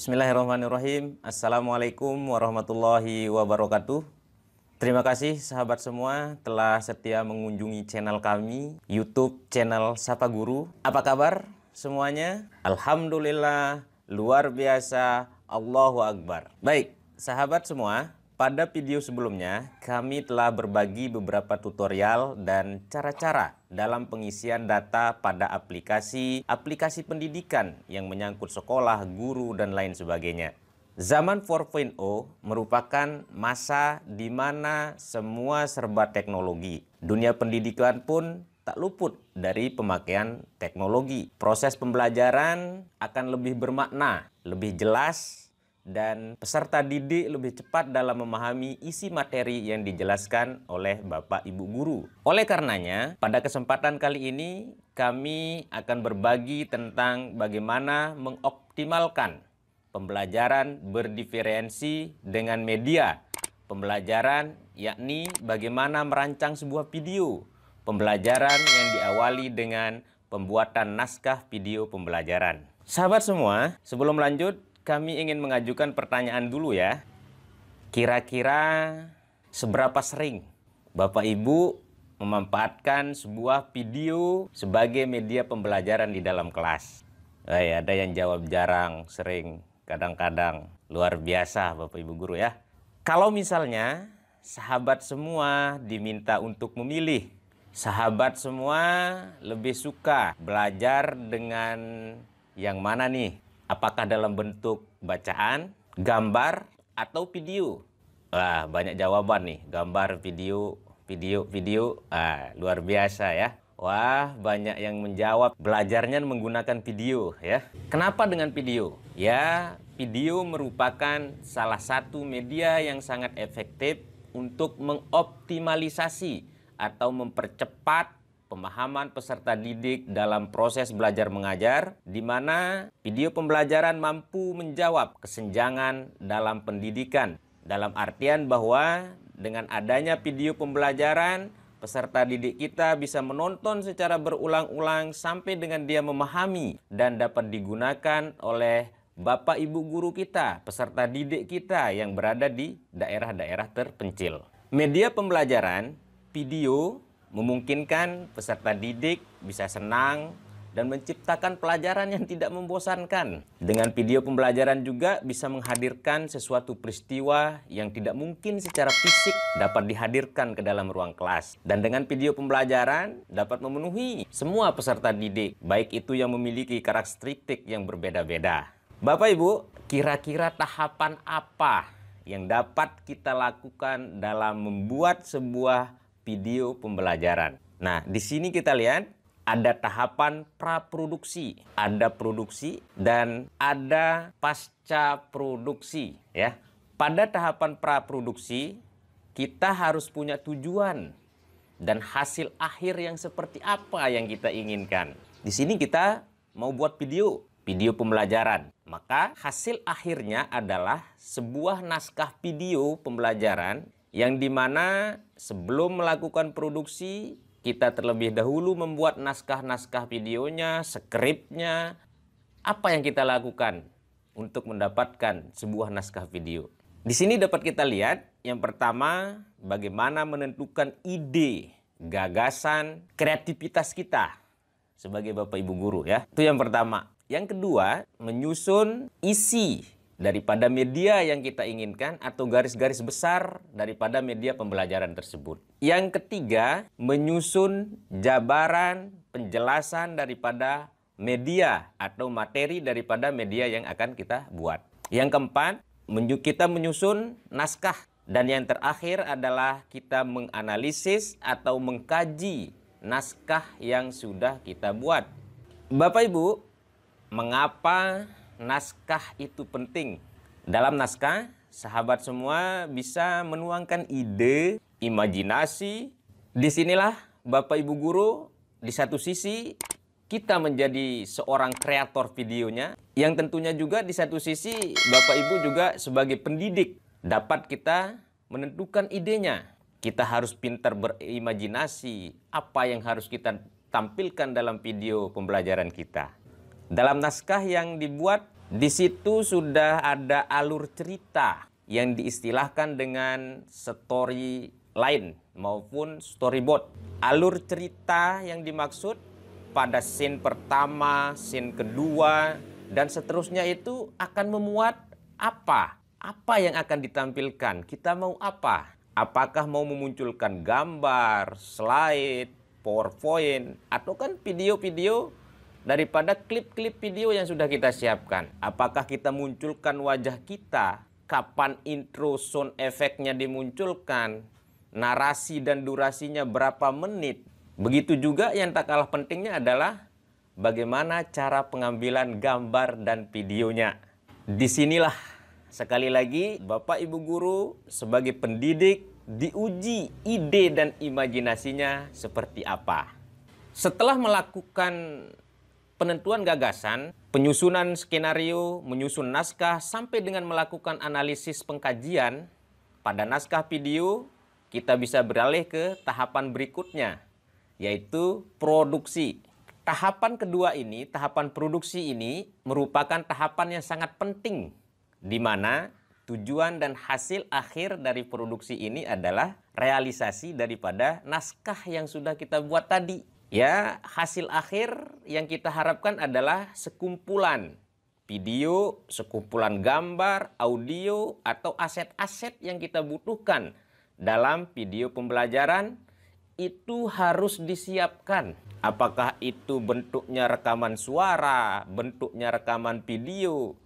Bismillahirrahmanirrahim. Assalamualaikum warahmatullahi wabarakatuh. Terima kasih sahabat semua telah setia mengunjungi channel kami, YouTube channel Sapa Guru. Apa kabar semuanya? Alhamdulillah, luar biasa, Allahu Akbar. Baik, sahabat semua, pada video sebelumnya kami telah berbagi beberapa tutorial dan cara-cara dalam pengisian data pada aplikasi pendidikan yang menyangkut sekolah, guru, dan lain sebagainya. Zaman 4.0 merupakan masa di mana semua serba teknologi. Dunia pendidikan pun tak luput dari pemakaian teknologi. Proses pembelajaran akan lebih bermakna, lebih jelas, dan peserta didik lebih cepat dalam memahami isi materi yang dijelaskan oleh Bapak Ibu Guru. Oleh karenanya, pada kesempatan kali ini kami akan berbagi tentang bagaimana mengoptimalkan pembelajaran berdiferensi dengan media pembelajaran, yakni bagaimana merancang sebuah video pembelajaran yang diawali dengan pembuatan naskah video pembelajaran. Sahabat semua, sebelum lanjut, kami ingin mengajukan pertanyaan dulu ya. Kira-kira seberapa sering Bapak Ibu memanfaatkan sebuah video sebagai media pembelajaran di dalam kelas? Ada yang jawab jarang, sering, kadang-kadang. Luar biasa Bapak Ibu Guru ya. Kalau misalnya sahabat semua diminta untuk memilih, sahabat semua lebih suka belajar dengan yang mana nih? Apakah dalam bentuk bacaan, gambar, atau video? Wah, banyak jawaban nih. Gambar, video. Luar biasa ya. Wah, banyak yang menjawab belajarnya menggunakan video ya. Kenapa dengan video? Ya, video merupakan salah satu media yang sangat efektif untuk mengoptimalisasi atau mempercepat pemahaman peserta didik dalam proses belajar mengajar, di mana video pembelajaran mampu menjawab kesenjangan dalam pendidikan. Dalam artian bahwa dengan adanya video pembelajaran, peserta didik kita bisa menonton secara berulang-ulang sampai dengan dia memahami dan dapat digunakan oleh Bapak Ibu Guru kita, peserta didik kita yang berada di daerah-daerah terpencil. Media pembelajaran, video, memungkinkan peserta didik bisa senang dan menciptakan pelajaran yang tidak membosankan. Dengan video pembelajaran juga bisa menghadirkan sesuatu peristiwa yang tidak mungkin secara fisik dapat dihadirkan ke dalam ruang kelas. Dan dengan video pembelajaran dapat memenuhi semua peserta didik, baik itu yang memiliki karakteristik yang berbeda-beda. Bapak Ibu, kira-kira tahapan apa yang dapat kita lakukan dalam membuat sebuah video pembelajaran? Nah, di sini kita lihat ada tahapan praproduksi, ada produksi, dan ada pasca produksi ya. Pada tahapan praproduksi, kita harus punya tujuan dan hasil akhir yang seperti apa yang kita inginkan. Di sini kita mau buat video pembelajaran. Maka hasil akhirnya adalah sebuah naskah video pembelajaran yang dimana sebelum melakukan produksi, kita terlebih dahulu membuat naskah-naskah videonya, skripnya. Apa yang kita lakukan untuk mendapatkan sebuah naskah video? Di sini dapat kita lihat, yang pertama, bagaimana menentukan ide, gagasan, kreativitas kita sebagai Bapak Ibu Guru ya. Itu yang pertama. Yang kedua, menyusun isi daripada media yang kita inginkan atau garis-garis besar daripada media pembelajaran tersebut. Yang ketiga, menyusun jabaran penjelasan daripada media atau materi daripada media yang akan kita buat. Yang keempat, kita menyusun naskah. Dan yang terakhir adalah kita menganalisis atau mengkaji naskah yang sudah kita buat. Bapak Ibu, mengapa naskah itu penting? Dalam naskah, sahabat semua bisa menuangkan ide, imajinasi. Disinilah Bapak Ibu Guru, di satu sisi kita menjadi seorang kreator videonya, yang tentunya juga di satu sisi Bapak Ibu juga sebagai pendidik dapat kita menentukan idenya. Kita harus pintar berimajinasi apa yang harus kita tampilkan dalam video pembelajaran kita. Dalam naskah yang dibuat, Di situ sudah ada alur cerita yang diistilahkan dengan storyline maupun storyboard. Alur cerita yang dimaksud pada scene pertama, scene kedua, dan seterusnya itu akan memuat apa? Apa yang akan ditampilkan? Kita mau apa? Apakah mau memunculkan gambar, slide, PowerPoint, atau kan video-video daripada klip-klip video yang sudah kita siapkan? Apakah kita munculkan wajah kita? Kapan intro sound efeknya dimunculkan? Narasi dan durasinya berapa menit? Begitu juga yang tak kalah pentingnya adalah bagaimana cara pengambilan gambar dan videonya. Disinilah sekali lagi Bapak Ibu Guru sebagai pendidik diuji ide dan imajinasinya seperti apa. Setelah melakukan penentuan gagasan, penyusunan skenario, menyusun naskah, sampai dengan melakukan analisis pengkajian, pada naskah video kita bisa beralih ke tahapan berikutnya, yaitu produksi. Tahapan kedua ini, tahapan produksi ini merupakan tahapan yang sangat penting, di mana tujuan dan hasil akhir dari produksi ini adalah realisasi daripada naskah yang sudah kita buat tadi. Ya, hasil akhir yang kita harapkan adalah sekumpulan video, sekumpulan gambar, audio, atau aset-aset yang kita butuhkan dalam video pembelajaran itu harus disiapkan. Apakah itu bentuknya rekaman suara, bentuknya rekaman video,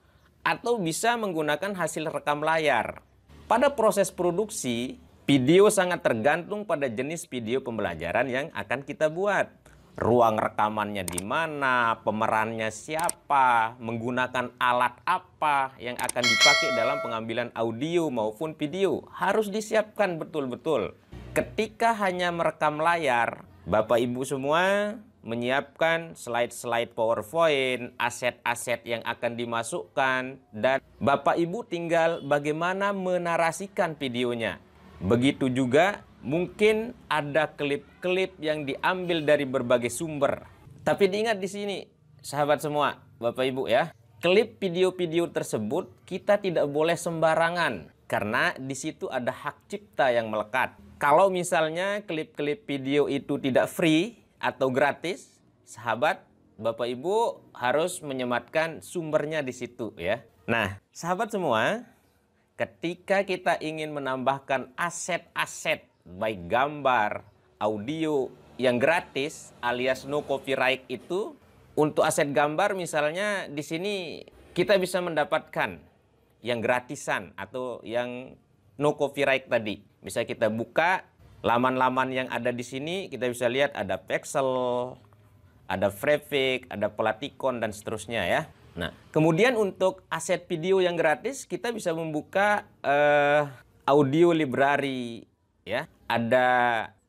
atau bisa menggunakan hasil rekam layar. Pada proses produksi, video sangat tergantung pada jenis video pembelajaran yang akan kita buat. Ruang rekamannya di mana, pemerannya siapa, menggunakan alat apa yang akan dipakai dalam pengambilan audio maupun video. Harus disiapkan betul-betul. Ketika hanya merekam layar, Bapak Ibu semua menyiapkan slide-slide PowerPoint, aset-aset yang akan dimasukkan, dan Bapak Ibu tinggal bagaimana menarasikan videonya. Begitu juga mungkin ada klip-klip yang diambil dari berbagai sumber. Tapi diingat di sini, sahabat semua, Bapak Ibu ya, klip video-video tersebut kita tidak boleh sembarangan karena di situ ada hak cipta yang melekat. Kalau misalnya klip-klip video itu tidak free atau gratis, sahabat, Bapak Ibu harus menyematkan sumbernya di situ ya. Nah, sahabat semua, ketika kita ingin menambahkan aset-aset baik gambar, audio yang gratis alias no copyright itu, untuk aset gambar misalnya di sini kita bisa mendapatkan yang gratisan atau yang no copyright tadi. Bisa kita buka laman-laman yang ada di sini, kita bisa lihat ada Pexel, ada Freepik, ada Platikon, dan seterusnya ya. Nah, kemudian untuk aset video yang gratis, kita bisa membuka audio library ya. Ada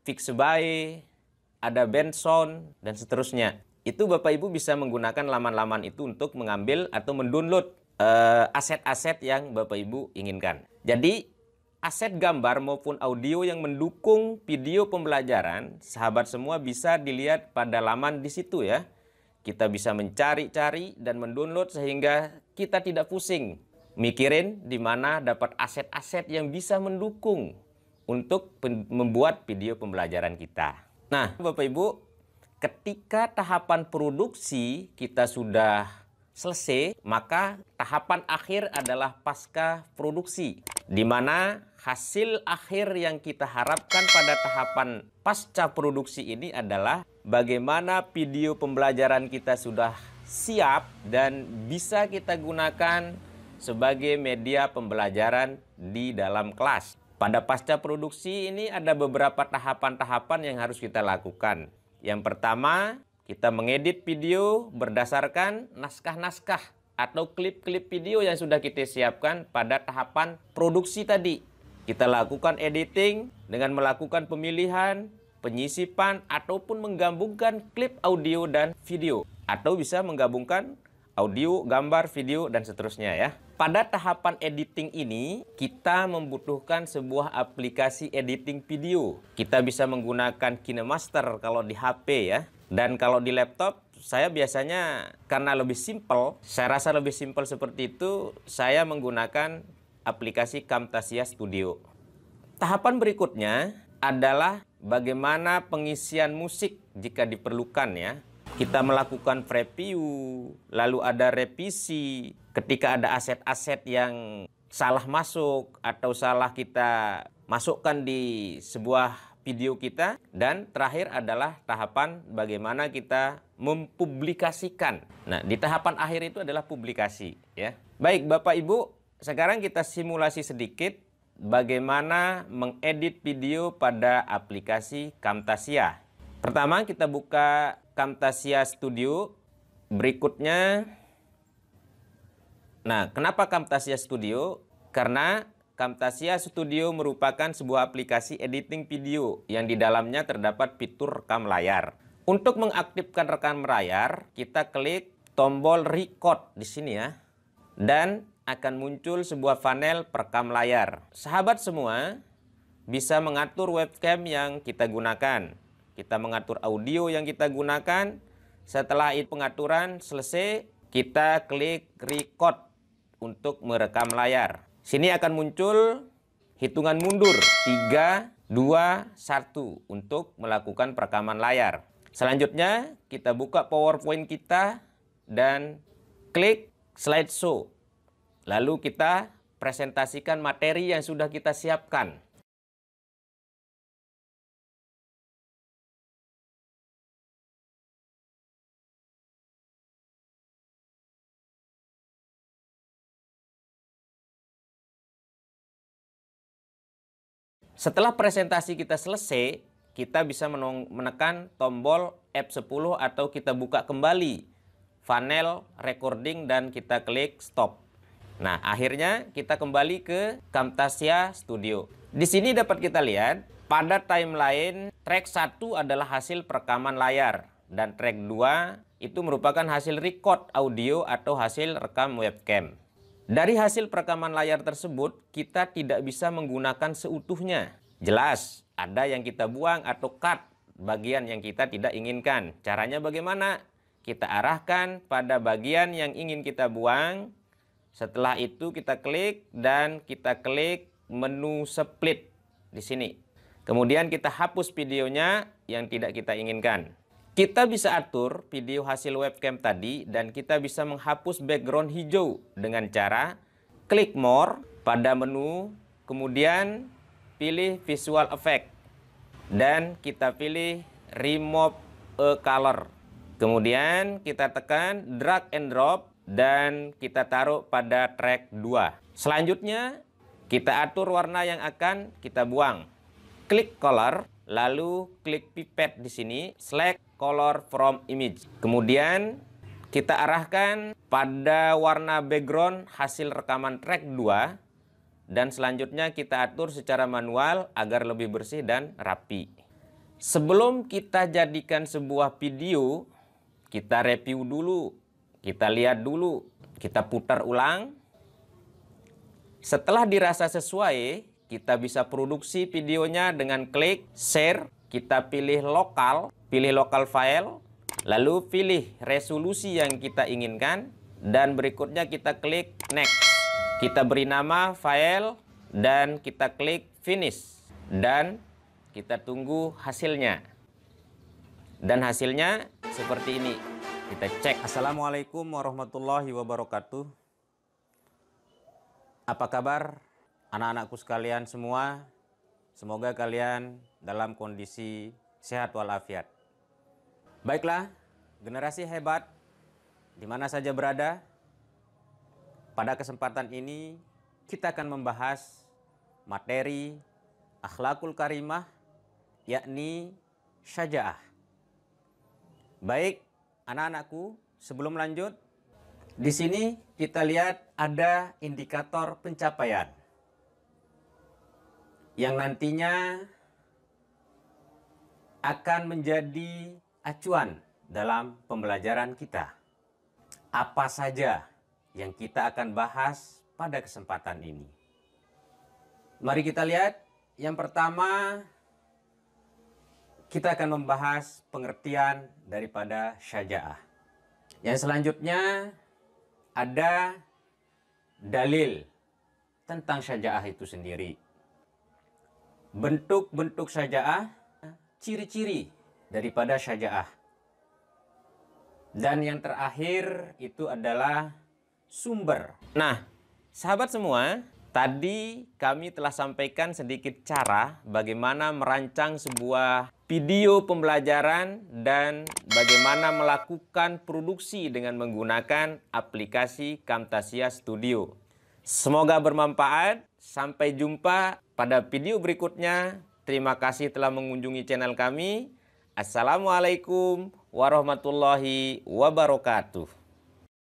Pixabay, ada Bensound, dan seterusnya. Itu Bapak Ibu bisa menggunakan laman-laman itu untuk mengambil atau mendownload aset-aset yang Bapak Ibu inginkan. Jadi, aset gambar maupun audio yang mendukung video pembelajaran, sahabat semua bisa dilihat pada laman di situ ya. Kita bisa mencari-cari dan mendownload sehingga kita tidak pusing mikirin di mana dapat aset-aset yang bisa mendukung untuk membuat video pembelajaran kita. Nah, Bapak Ibu, ketika tahapan produksi kita sudah selesai, maka tahapan akhir adalah pasca produksi, di mana hasil akhir yang kita harapkan pada tahapan pasca produksi ini adalah bagaimana video pembelajaran kita sudah siap dan bisa kita gunakan sebagai media pembelajaran di dalam kelas. Pada pasca produksi ini ada beberapa tahapan-tahapan yang harus kita lakukan. Yang pertama, kita mengedit video berdasarkan naskah-naskah atau klip-klip video yang sudah kita siapkan pada tahapan produksi tadi. Kita lakukan editing dengan melakukan pemilihan, penyisipan, ataupun menggabungkan klip audio dan video. Atau bisa menggabungkan audio, gambar, video, dan seterusnya ya. Pada tahapan editing ini, kita membutuhkan sebuah aplikasi editing video. Kita bisa menggunakan KineMaster kalau di HP ya. Dan kalau di laptop, saya biasanya karena lebih simple, saya rasa lebih simple seperti itu, saya menggunakan aplikasi Camtasia Studio. Tahapan berikutnya adalah bagaimana pengisian musik jika diperlukan ya. Kita melakukan preview, lalu ada revisi, ketika ada aset-aset yang salah masuk atau salah kita masukkan di sebuah video kita, dan terakhir adalah tahapan bagaimana kita mempublikasikan. Nah, di tahapan akhir itu adalah publikasi ya. Baik Bapak Ibu, sekarang kita simulasi sedikit bagaimana mengedit video pada aplikasi Camtasia. Pertama kita buka Camtasia Studio. Berikutnya, nah kenapa Camtasia Studio? Karena Camtasia Studio merupakan sebuah aplikasi editing video yang di dalamnya terdapat fitur rekam layar. Untuk mengaktifkan rekam layar, kita klik tombol record di sini ya. Dan akan muncul sebuah panel perekam layar. Sahabat semua bisa mengatur webcam yang kita gunakan. Kita mengatur audio yang kita gunakan. Setelah itu pengaturan selesai, kita klik record untuk merekam layar. Sini akan muncul hitungan mundur 3, 2, 1 untuk melakukan perekaman layar. Selanjutnya kita buka PowerPoint kita dan klik slideshow. Lalu kita presentasikan materi yang sudah kita siapkan. Setelah presentasi kita selesai, kita bisa menekan tombol F10 atau kita buka kembali panel recording dan kita klik stop. Nah, akhirnya kita kembali ke Camtasia Studio. Di sini dapat kita lihat pada timeline track 1 adalah hasil perekaman layar dan track 2 itu merupakan hasil record audio atau hasil rekam webcam. Dari hasil perekaman layar tersebut, kita tidak bisa menggunakan seutuhnya. Jelas, ada yang kita buang atau cut bagian yang kita tidak inginkan. Caranya bagaimana? Kita arahkan pada bagian yang ingin kita buang. Setelah itu kita klik dan kita klik menu split di sini. Kemudian kita hapus videonya yang tidak kita inginkan. Kita bisa atur video hasil webcam tadi dan kita bisa menghapus background hijau dengan cara klik more pada menu, kemudian pilih visual effect dan kita pilih remove a color. Kemudian kita tekan drag and drop dan kita taruh pada track 2. Selanjutnya kita atur warna yang akan kita buang. Klik color, lalu klik pipet di sini, select color from image. Kemudian kita arahkan pada warna background hasil rekaman track 2 dan selanjutnya kita atur secara manual agar lebih bersih dan rapi. Sebelum kita jadikan sebuah video, kita review dulu, kita lihat dulu, kita putar ulang. Setelah dirasa sesuai, kita bisa produksi videonya dengan klik share, kita pilih lokal file, lalu pilih resolusi yang kita inginkan, dan berikutnya kita klik next. Kita beri nama file, dan kita klik finish, dan kita tunggu hasilnya. Dan hasilnya seperti ini. Kita cek. Assalamualaikum warahmatullahi wabarakatuh. Apa kabar anak-anakku sekalian semua? Semoga kalian dalam kondisi sehat walafiat. Baiklah, generasi hebat di mana saja berada, pada kesempatan ini kita akan membahas materi akhlakul karimah, yakni syaja'ah. Baik, anak-anakku, sebelum lanjut, di sini kita lihat ada indikator pencapaian yang nantinya akan menjadi acuan dalam pembelajaran kita. Apa saja yang kita akan bahas pada kesempatan ini? Mari kita lihat. Yang pertama, kita akan membahas pengertian daripada syaja'ah. Yang selanjutnya ada dalil tentang syaja'ah itu sendiri. Bentuk-bentuk syaja'ah, ciri-ciri daripada syaja'ah. Dan yang terakhir itu adalah sumber. Nah, sahabat semua, tadi kami telah sampaikan sedikit cara bagaimana merancang sebuah video pembelajaran dan bagaimana melakukan produksi dengan menggunakan aplikasi Camtasia Studio. Semoga bermanfaat. Sampai jumpa pada video berikutnya. Terima kasih telah mengunjungi channel kami. Assalamualaikum warahmatullahi wabarakatuh.